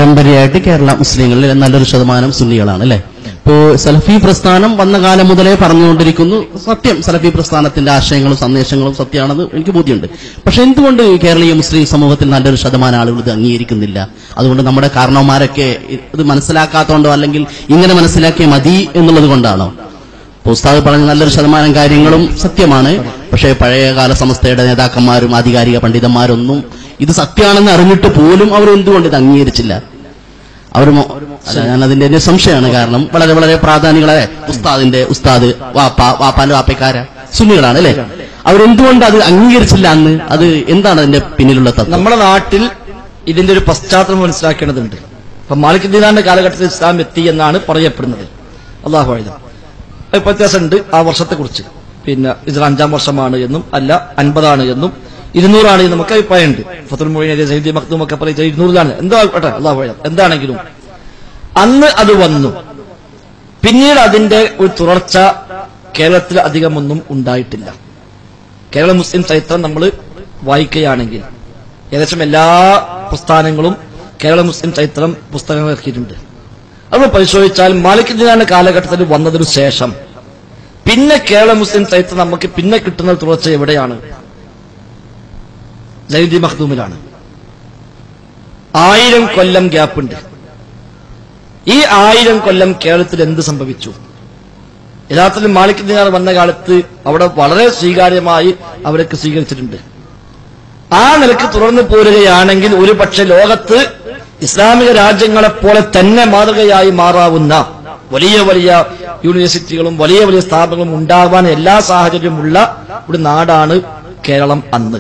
പാരമ്പര്യമായിട്ട് കേരള മുസ്ലിങ്ങളിൽ നല്ലൊരു ശതമാനം സുന്നികളാണ് അല്ലെ. ഇപ്പോ സലഫി പ്രസ്ഥാനം വന്ന കാലം മുതലേ പറഞ്ഞുകൊണ്ടിരിക്കുന്നു, സത്യം, സലഫി പ്രസ്ഥാനത്തിന്റെ ആശയങ്ങളും സന്ദേശങ്ങളും സത്യമാണെന്ന് എനിക്ക് ബോധ്യമുണ്ട്. പക്ഷെ എന്തുകൊണ്ട് കേരളീയ മുസ്ലിം സമൂഹത്തിൽ നല്ലൊരു ശതമാനം ആളുകൾ ഇത് അംഗീകരിക്കുന്നില്ല? അതുകൊണ്ട് നമ്മുടെ കാരണവന്മാരൊക്കെ ഇത് മനസ്സിലാക്കാത്തതുകൊണ്ടോ അല്ലെങ്കിൽ ഇങ്ങനെ മനസ്സിലാക്കിയ മതി എന്നുള്ളത് കൊണ്ടാണോ? ഉസ്താദ് പറഞ്ഞ നല്ലൊരു ശതമാനം കാര്യങ്ങളും സത്യമാണ്. പക്ഷേ പഴയകാല സമസ്തയുടെ നേതാക്കന്മാരും ആധികാരിക പണ്ഡിതന്മാരൊന്നും ഇത് സത്യമാണെന്ന് അറിഞ്ഞിട്ട് പോലും അവർ എന്തുകൊണ്ട് ഇത് അംഗീകരിച്ചില്ല? ഞാനതിന്റെ എന്റെ സംശയമാണ്. കാരണം വളരെ വളരെ പ്രാധാനികളെ ഉസ്താദ് വാപ്പാന്റെ വാപ്പക്കാര സുന്നികളാണ് അല്ലെ. അവരെന്തുകൊണ്ട് അത് അംഗീകരിച്ചില്ല അന്ന്? അത് എന്താണ് അതിന്റെ പിന്നിലുള്ള തത്വം? നമ്മുടെ നാട്ടിൽ ഇതിന്റെ ഒരു പശ്ചാത്തലം മനസ്സിലാക്കേണ്ടതുണ്ട്. ഇപ്പൊ മാലിക് ദീനാന്റെ കാലഘട്ടത്തിൽ ഇസ്ലാം എത്തി എന്നാണ് പറയപ്പെടുന്നത്. അള്ളാഹു അഅലം. വ്യത്യാസമുണ്ട് ആ വർഷത്തെക്കുറിച്ച്. പിന്നെ ഇത് 5-ാം വർഷമാണ് എന്നും അല്ല 50 എന്നും 200 എന്നും നമുക്ക് അഭിപ്രായമുണ്ട്. ഫത്തുൽ മുഈൻ സയ്യിദി മഖ്ദൂം ഒക്കെ പറയുന്നത് 200 എന്താ കേട്ടെ, അള്ളാഹു അഅലം. എന്താണെങ്കിലും അന്ന് അത് വന്നു. പിന്നീട് അതിന്റെ ഒരു തുടർച്ച കേരളത്തിൽ അധികമൊന്നും ഉണ്ടായിട്ടില്ല. കേരള മുസ്ലിം ചരിത്രം നമ്മൾ വായിക്കുകയാണെങ്കിൽ ഏകദേശം എല്ലാ പ്രസ്ഥാനങ്ങളും കേരള മുസ്ലിം ചരിത്രം പുസ്തകങ്ങൾ ഇറക്കിയിട്ടുണ്ട്. അത് പരിശോധിച്ചാൽ മാലിക് ദീനാന്റെ കാലഘട്ടത്തിൽ വന്നതിനു ശേഷം പിന്നെ കേരള മുസ്ലിം ചരിത്രം നമുക്ക് പിന്നെ കിട്ടുന്ന തുടർച്ച എവിടെയാണ്? സയ്യിദി മഖ്ദൂമിലാണ്. 1000 കൊല്ലം ഗ്യാപ്പുണ്ട്. ഈ 1000 കൊല്ലം കേരളത്തിൽ എന്ത് സംഭവിച്ചു? യഥാർത്ഥത്തിൽ മാലിക് ദീനാർ വന്ന കാലത്ത് അവിടെ വളരെ സ്വീകാര്യമായി അവരൊക്കെ സ്വീകരിച്ചിട്ടുണ്ട്. ആ നിലക്ക് തുടർന്ന് പോരുകയാണെങ്കിൽ ഒരു പക്ഷെ ലോകത്ത് ഇസ്ലാമിക രാജ്യങ്ങളെപ്പോലെ തന്നെ മാതൃകയായി മാറാവുന്ന വലിയ വലിയ യൂണിവേഴ്സിറ്റികളും വലിയ വലിയ സ്ഥാപനങ്ങളും ഉണ്ടാവാൻ എല്ലാ സാഹചര്യമുള്ള ഒരു നാടാണ് കേരളം അന്ന്.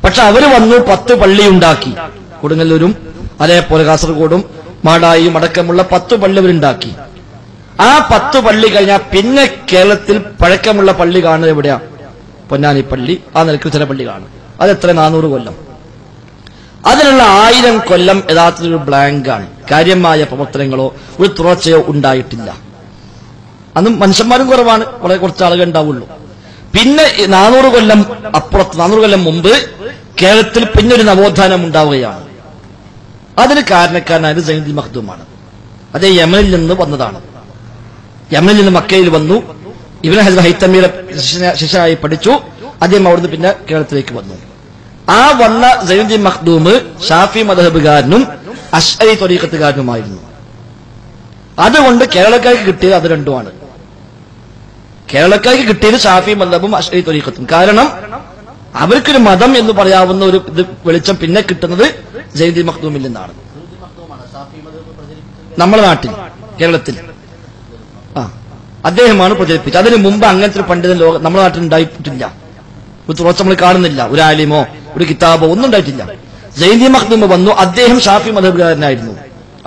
പക്ഷെ അവര് വന്നു 10 പള്ളി ഉണ്ടാക്കി. കൊടുങ്ങല്ലൂരും അതേപോലെ കാസർഗോഡും മാടായിയും അടക്കമുള്ള 10 പള്ളി അവരുണ്ടാക്കി. ആ 10 പള്ളി കഴിഞ്ഞാൽ പിന്നെ കേരളത്തിൽ പഴക്കമുള്ള പള്ളി കാണുന്നത് എവിടെയാ? പൊന്നാനി പള്ളി. ആ നിലയ്ക്ക് ചില പള്ളി കാണും. അതെത്ര? 400 കൊല്ലം. അതിനുള്ള 1000 കൊല്ലം യഥാർത്ഥത്തിൽ ഒരു ബ്ലാങ്കാണ്. കാര്യമായ പ്രവർത്തനങ്ങളോ ഒരു തുടർച്ചയോ ഉണ്ടായിട്ടില്ല. അന്ന് മനുഷ്യന്മാരും കുറവാണ്, വളരെ കുറച്ച് ആളുകൾ ഉണ്ടാവുള്ളൂ. പിന്നെ 400 കൊല്ലം അപ്പുറത്ത് 400 കൊല്ലം മുമ്പ് കേരളത്തിൽ പിന്നെ ഒരു നവോത്ഥാനം ഉണ്ടാവുകയാണ്. അതിന് കാരണക്കാരനായത് സയ്യിദി മഖ്ദൂമാണ്. അതേ യമനിൽ നിന്ന് വന്നതാണ്. യമനിൽ നിന്ന് മക്കയിൽ വന്നു. ഇബ്നു ഹസ്ബ ഹൈതമിയുടെ ശിഷ്യനായി പഠിച്ചു. അദ്ദേഹം അവിടുന്ന് പിന്നെ കേരളത്തിലേക്ക് വന്നു. ആ വന്ന സയ്യിദി മഖ്ദൂം ഷാഫി മദ്ഹബുകാരനും അശ്അരി ത്വരീഖത്തുകാരനുമായിരുന്നു. അതുകൊണ്ട് കേരളക്കാർക്ക് കിട്ടിയത് അത് രണ്ടുമാണ്. കേരളക്കാർക്ക് കിട്ടിയത് ഷാഫി മദ്ഹബും അശ്അരി ത്വരീഖത്തും. കാരണം അവർക്കൊരു മതം എന്ന് പറയാവുന്ന ഒരു ഇത് വെളിച്ചം പിന്നെ കിട്ടുന്നത് സയ്യിദി മഖ്ദൂമിൽ നിന്നാണ്. നമ്മുടെ നാട്ടിൽ കേരളത്തിൽ അദ്ദേഹമാണ് പ്രചരിപ്പിച്ചത്. അതിനു മുമ്പ് അങ്ങനത്തെ ഒരു പണ്ഡിതൻ നമ്മുടെ നാട്ടിൽ ഉണ്ടായിട്ടില്ല. ഒരു തുറച്ച നമ്മൾ കാണുന്നില്ല. ഒരു ആലിമോ ഒരു കിതാബോ ഒന്നും ഉണ്ടായിട്ടില്ല. സയ്യിദി മഖ്ദൂം വന്നു. അദ്ദേഹം ഷാഫി മദ്ഹബുകാരനായിരുന്നു.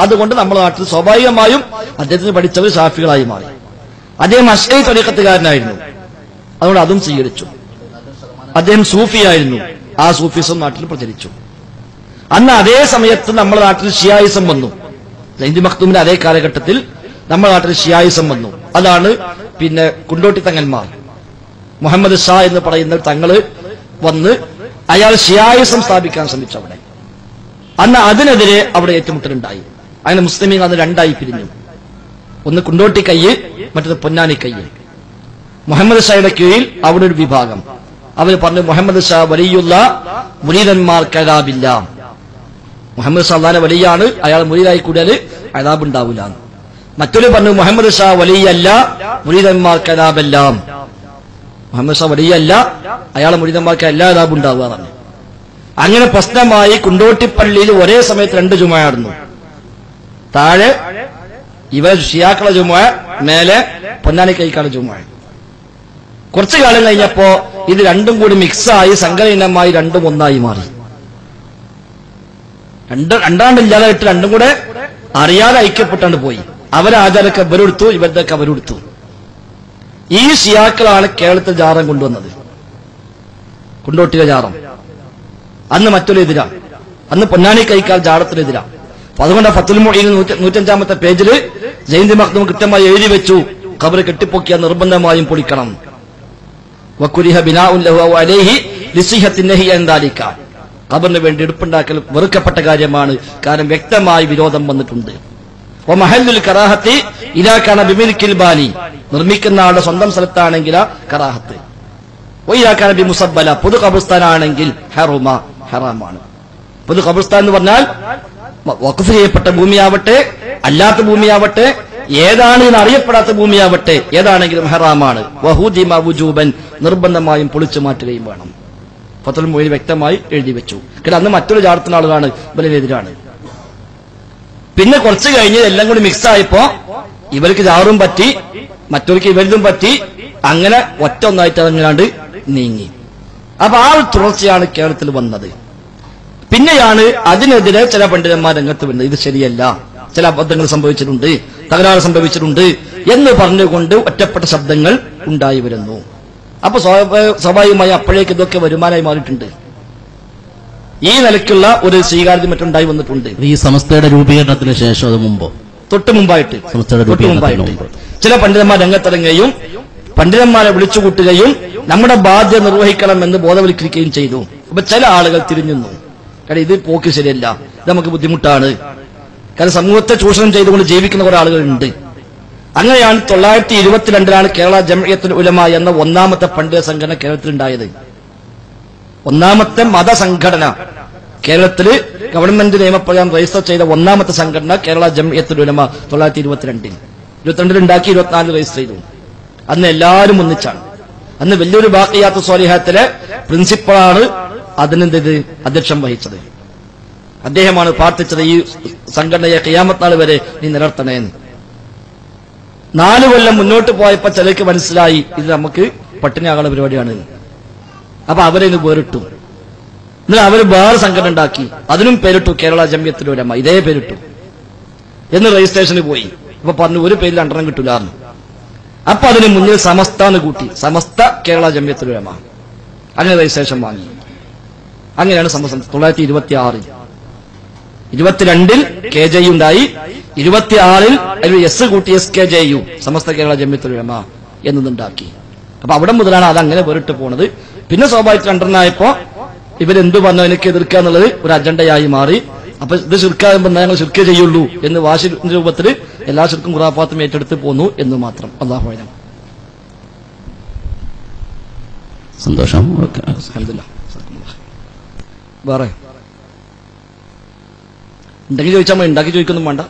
അതുകൊണ്ട് നമ്മുടെ നാട്ടിൽ സ്വാഭാവികമായും അദ്ദേഹത്തിന് പഠിച്ചവർ ഷാഫികളായി മാറി. അദ്ദേഹം അശ്അരി ത്വരീഖത്തുകാരനായിരുന്നു. അതുകൊണ്ട് അതും സ്വീകരിച്ചു. അദ്ദേഹം സൂഫിയായിരുന്നു. ആ സൂഫിസം നാട്ടിൽ പ്രചരിച്ചു. അന്ന് അതേ സമയത്ത് നമ്മുടെ നാട്ടിൽ ഷിയായിസം വന്നു. സയ്യിദി മഖ്ദൂമിന്റെ അതേ കാലഘട്ടത്തിൽ നമ്മുടെ നാട്ടിൽ ഷിയായിസം വന്നു. അതാണ് പിന്നെ കുണ്ടോട്ടി തങ്ങന്മാർ, മുഹമ്മദ് ഷാ എന്ന് പറയുന്ന തങ്ങള് വന്ന് അയാൾ ഷിയായിസം സ്ഥാപിക്കാൻ ശ്രമിച്ചു അവിടെ. അന്ന് അതിനെതിരെ അവിടെ ഏറ്റുമുട്ടലുണ്ടായി. അങ്ങനെ മുസ്ലിമീങ്ങൾ അന്ന് രണ്ടായി പിരിഞ്ഞു. ഒന്ന് കുണ്ടോട്ടി കയ്യ്, മറ്റൊന്ന് പൊന്നാനി കയ്യ്. മുഹമ്മദ് ഷായുടെ കീഴിൽ അവിടെ ഒരു വിഭാഗം. അവർ പറഞ്ഞു മുഹമ്മദ് ഷാ വലിയുള്ള മുരീദന്മാർക്ക് അദാബില്ല. മുഹമ്മദ് ഷാ അല്ലാഹുവിന്റെ വലിയാണ്, അയാൾ മുരീദായി കൂടിയാൽ അദാബ് ഉണ്ടാവില്ല. മറ്റൊരു പറഞ്ഞു മുഹമ്മദ് ഷാ വലിയല്ല, മുരീദന്മാർക്ക് അദാബല്ല. മുഹമ്മദ് ഷാ വലിയല്ല, അയാളെ മുരീദന്മാർക്ക് എല്ലാ അദാബ് ഉണ്ടാവുക എന്നാണ്. അങ്ങനെ പ്രശ്നമായി കുണ്ടോട്ടിപ്പള്ളിയിൽ ഒരേ സമയത്ത് 2 ജുമുഅ നടന്നു. താഴെ ഇവർ ഷിയാക്കളെ ജുമുഅ, മേലെ പൊന്നാനി കൈക്കാളെ ജുമുഅ. കുറച്ചു കാലം കഴിഞ്ഞപ്പോ ഇത് രണ്ടും കൂടി മിക്സായി സംഘടനമായി രണ്ടും ഒന്നായി മാറി. രണ്ടാണ്ടില്ലാതായിട്ട് രണ്ടും കൂടെ അറിയാതെ ഐക്യപ്പെട്ടാണ്ട് പോയി. അവരാചാരൊക്കെ അവരെടുത്തു, ഇവരുടെയൊക്കെ അവരെടുത്തു. ഈ ഷിയാക്കളാണ് കേരളത്തിൽ ജാറം കൊണ്ടുവന്നത്. കുണ്ടോട്ടിയിലെ ജാറം അന്ന് മറ്റൊരു എതിരാ. അന്ന് പൊന്നാനി കൈക്കാൽ ജാറത്തിനെതിരാ. അപ്പൊ അതുകൊണ്ട് ഫത്തുൽ മുഈൻ 105-ാമത്തെ പേജിൽ സയ്യിദി മഖ്ദൂം കൃത്യമായി എഴുതി വെച്ചു, ഖബർ കെട്ടിപ്പൊക്കിയാൽ നിർബന്ധമായും പൊളിക്കണം. വകുരിഹ ബിനാഉൻ ലഹു അലൈഹി ലിസിഹത്തിൻ നഹി അൻ ദാലിക. ഖബറിന് വേണ്ടി എടുപ്പുണ്ടാക്കൽ വെറുക്കപ്പെട്ട കാര്യമാണ്. കാരണം വ്യക്തമായി വിരോധം വന്നിട്ടുണ്ട്. വമഹല്ലുൽ കറാഹത്തി ഇദാ കാന ബിമിൽക്കിൽ ബാനി, നിർമ്മിക്കുന്ന ആളുടെ സ്വന്തം സ്ഥലത്താണെങ്കിൽ കറാഹത്ത്. വഇദാ കാന ബിമുസബ്ബല, പൊതു ഖബർസ്ഥാനാണെങ്കിൽ ഹറുമ, ഹറാമാണ്. പൊതു ഖബർസ്ഥാൻ എന്ന് പറഞ്ഞാൽ വഖഫ് ചെയ്യപ്പെട്ട ഭൂമിയാവട്ടെ അല്ലാത്ത ഭൂമിയാവട്ടെ ഏതാണ് എന്ന് അറിയപ്പെടാത്ത ഭൂമിയാവട്ടെ ഏതാണെങ്കിലും ഹറാമാണ്. വഹുദിമ വുജൂബൻ, നിർബന്ധമായും പൊളിച്ചു മാറ്റുകയും വേണം. ഫത്വൽ മുഈൻ വ്യക്തമായി എഴുതി വെച്ചു. കാരണം അന്ന് മറ്റൊരു ജാറത്തുള്ള ആളുകളാണ് ഇവരെതിരാണ്. പിന്നെ കുറച്ച് കഴിഞ്ഞ് എല്ലാം കൂടി മിക്സ് ആയപ്പോ ഇവർക്ക് ജാറും പറ്റി മറ്റവർക്ക് ഇവരിതും പറ്റി, അങ്ങനെ ഒറ്റ ഒന്നായിട്ട് അതങ്ങാണ്ട് നീങ്ങി. അപ്പൊ ആ ഒരു തുടർച്ചയാണ് കേരളത്തിൽ വന്നത്. പിന്നെയാണ് അതിനെതിരെ ചില പണ്ഡിതന്മാർ രംഗത്ത് വരുന്നത്. ഇത് ശരിയല്ല, ചില അബദ്ധങ്ങൾ സംഭവിച്ചിട്ടുണ്ട്, തകരാറ് സംഭവിച്ചിട്ടുണ്ട് എന്ന് പറഞ്ഞുകൊണ്ട് ഒറ്റപ്പെട്ട ശബ്ദങ്ങൾ ഉണ്ടായി വരുന്നു. അപ്പൊ സ്വാഭാവികമായി അപ്പോഴേക്ക് ഇതൊക്കെ വരുമാനമായി മാറിയിട്ടുണ്ട്. ഈ നിലയ്ക്കുള്ള ഒരു സ്വീകാര്യത മറ്റുണ്ടായി വന്നിട്ടുണ്ട്. ഈ സമസ്തയുടെ രൂപീകരണത്തിന് ശേഷം അത് മുമ്പോ തൊട്ട് മുമ്പായിട്ട് ചില പണ്ഡിതന്മാർ രംഗത്തിറങ്ങുകയും പണ്ഡിതന്മാരെ വിളിച്ചുകൂട്ടുകയും നമ്മുടെ ബാധ്യത നിർവഹിക്കണം എന്ന് ബോധവൽക്കരിക്കുകയും ചെയ്തു. അപ്പൊ ചില ആളുകൾ തിരിഞ്ഞു, കാരണം ഇത് പോക്ക് ശരിയല്ല, ഇത് നമുക്ക് ബുദ്ധിമുട്ടാണ്, കാരണം സമൂഹത്തെ ചൂഷണം ചെയ്തുകൊണ്ട് ജീവിക്കുന്ന കുറെ ആളുകളുണ്ട്. അങ്ങനെയാണ് 1922 കേരള ജംഇയ്യത്തുൽ ഉലമ എന്ന ഒന്നാമത്തെ പണ്ഡിത സംഘടന കേരളത്തിലുണ്ടായത്. ഒന്നാമത്തെ മതസംഘടന കേരളത്തിൽ ഗവൺമെന്റ് നിയമപ്രകാരം രജിസ്റ്റർ ചെയ്ത ഒന്നാമത്തെ സംഘടന കേരള ജംഇയ്യത്തുൽ ഉലമ 1922 ഉണ്ടാക്കി 24 രജിസ്റ്റർ ചെയ്തു. അന്ന് എല്ലാവരും ഒന്നിച്ചാണ്. അന്ന് വലിയൊരു ബാഖിയാത്തു സ്വാലിഹാത്തിലെ പ്രിൻസിപ്പളാണ് അതിനെന്ത് അധ്യക്ഷം വഹിച്ചത്. അദ്ദേഹമാണ് പ്രാർത്ഥിച്ചത് ഈ സംഘടനയെ ഖിയാമത്ത് നാൾ വരെ നീ നിലനിർത്തണേന്ന്. 4 കൊല്ലം മുന്നോട്ട് പോയപ്പോ ചിലർക്ക് മനസ്സിലായി ഇത് നമുക്ക് പട്ടിണിയാകുന്ന പരിപാടിയാണ്. അപ്പൊ അവരെ ഇത് വേറിട്ടു. എന്നാൽ അവർ വേറെ സംഘടന ഉണ്ടാക്കി, അതിനും പേരിട്ടു കേരള ജംഇയ്യത്തുൽ ഉലമ, ഇതേ പേരിട്ടു. എന്ന് രജിസ്ട്രേഷന് പോയി. അപ്പൊ പറഞ്ഞു ഒരു പേരിൽ 2 കിട്ടൂലാന്ന്. അപ്പൊ അതിന് മുന്നിൽ സമസ്താന്ന് കൂട്ടി, സമസ്ത കേരള ജംഇയ്യത്തുൽ ഉലമ, അങ്ങനെ രജിസ്ട്രേഷൻ വാങ്ങി. അങ്ങനെയാണ് സമസ്ത 1926. 22 KJU ഉണ്ടായി, 26 അതിൽ എസ് കൂട്ടി SKJU, സമസ്ത കേരള ജംഇയ്യത്തുൽ ഉലമ എന്നതുണ്ടാക്കി. അപ്പൊ അവിടെ മുതലാണ് അത് അങ്ങനെ വേറിട്ട് പോണത്. പിന്നെ സ്വാഭാവിക രണ്ടെണ്ണായപ്പോ ഇവരെന്തു പറഞ്ഞു എനിക്ക് എതിർക്കുക എന്നുള്ളത് ഒരു അജണ്ടയായി മാറി. അപ്പൊ ഇത് ശിർക്കാകുമ്പോൾ ഞങ്ങൾ ശിർക്ക് ചെയ്യുള്ളൂ എന്ന് വാശി രൂപത്തിൽ എല്ലാ ശിർക്കും ഖുറാഫാത്തും ഏറ്റെടുത്ത് പോന്നു എന്ന് മാത്രം. അല്ലാഹു അഅലം. സന്തോഷം. അൽഹംദുലില്ലാഹ്. വേറെ ഉണ്ടെങ്കിൽ ചോദിച്ചാൽ ഉണ്ടാക്കി ചോദിക്കൊന്നും വേണ്ട.